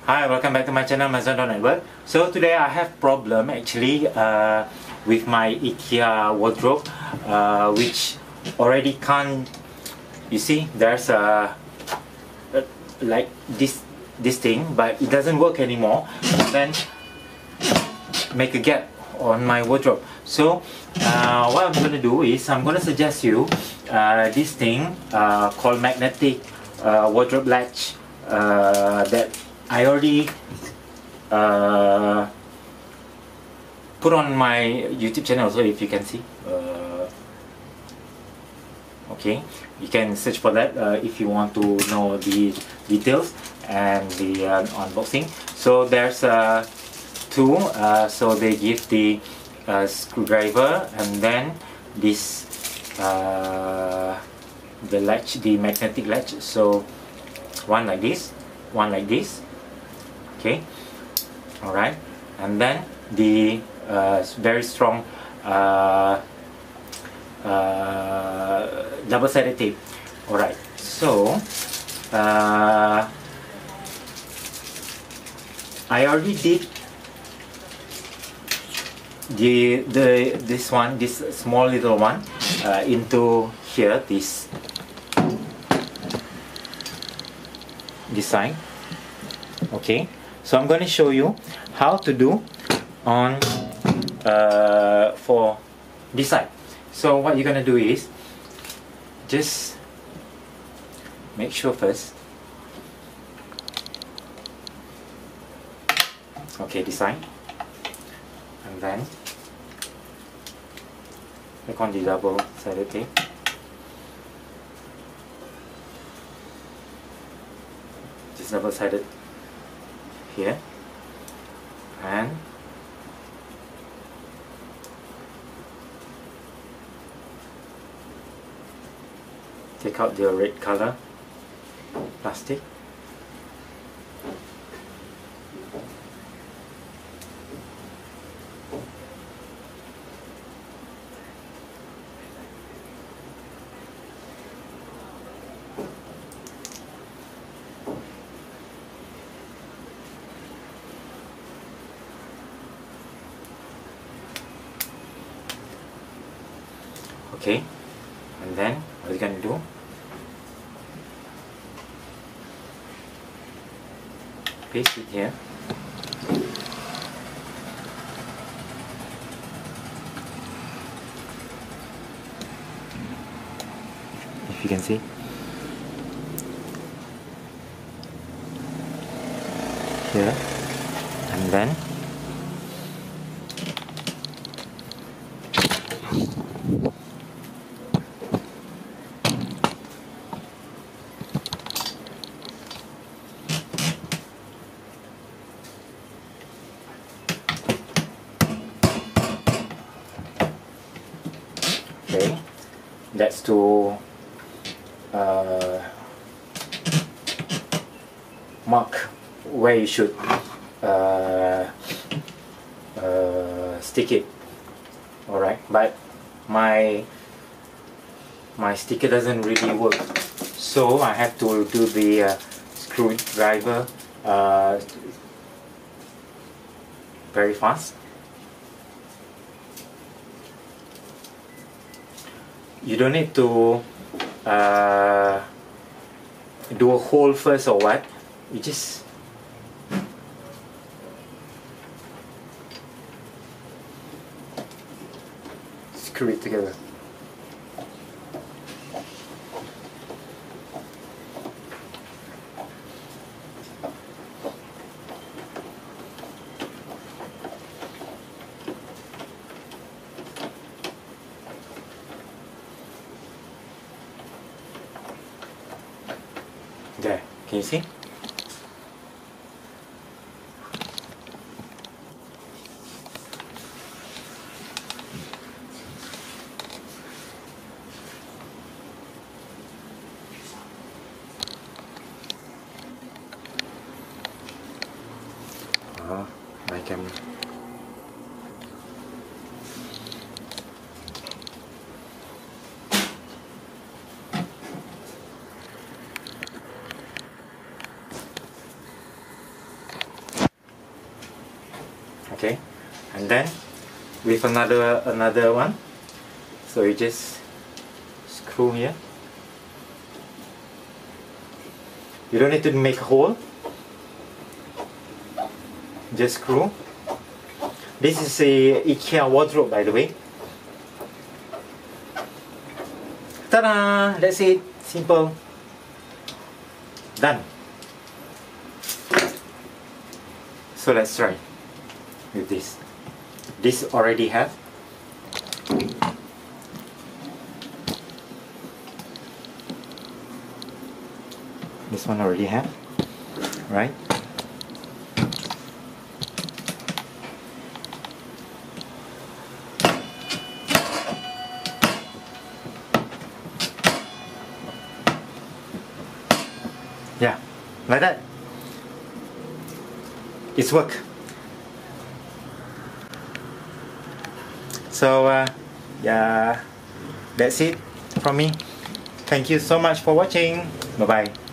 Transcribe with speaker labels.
Speaker 1: Hi, welcome back to my channel Maison Network. So today I have problem actually with my IKEA wardrobe, which already can't. You see, there's like this thing, but it doesn't work anymore. And then make a gap on my wardrobe. So what I'm gonna do is I'm gonna suggest you this thing called magnetic wardrobe latch that I already put on my YouTube channel also, if you can see. Okay, you can search for that if you want to know the details and the unboxing. So there's two, so they give the screwdriver and then this the latch, the magnetic latch. So one like this, one like this. Okay, all right, and then the very strong double-sided tape. All right, so I already did this small little one into here, this side. Okay, so I'm going to show you how to do on for this side. So what you're going to do is just make sure first. Okay, this side, and then click on the double-sided tape. Just double-sided here, and take out the red color plastic. Okay, and then what you're going to do, paste it here. If you can see. Here, and then okay, that's to mark where you should stick it. Alright, but my sticker doesn't really work, so I have to do the screwdriver very fast. You don't need to do a hole first or what. You just screw it together. There, can you see? I can Okay, and then with another one, so you just screw here. You don't need to make a hole, just screw. This is a IKEA wardrobe, by the way. Ta-da! That's it. Simple. Done. So let's try with this. This already have. This one already have, right? Yeah, like that. It's work. So yeah, that's it from me. Thank you so much for watching. Bye bye.